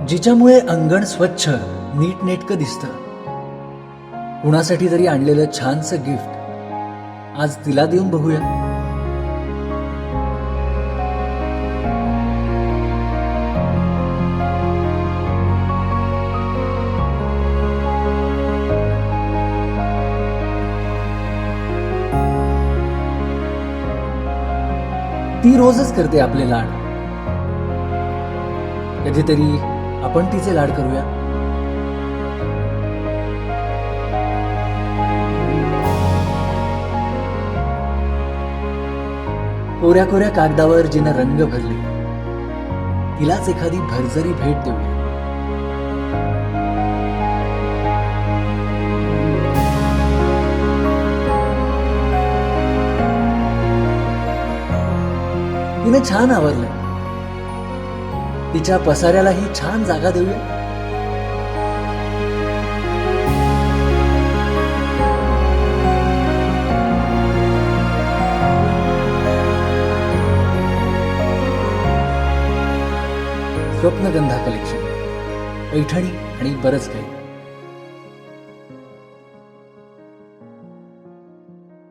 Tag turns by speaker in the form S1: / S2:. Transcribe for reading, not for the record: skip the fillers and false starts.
S1: जिच्यामुळे अंगण स्वच्छ नीटनेटकं दिसतं. कुणासाठी तरी आणलेलं छानसं गिफ्ट आज तिला देऊन बघूया. ती रोजच करते आपले लाड. कधीतरी आपण तिचे लाड करूया. कोऱ्या कोऱ्या कागदावर जिनं रंग भरले, तिलाच एखादी भरजरी भेट देऊया. तिने छान आवरलंय, तिच्या पसाऱ्यालाही छान जागा देऊया. स्वप्नगंधा कलेक्शन, पैठणी आणि बरंच काही.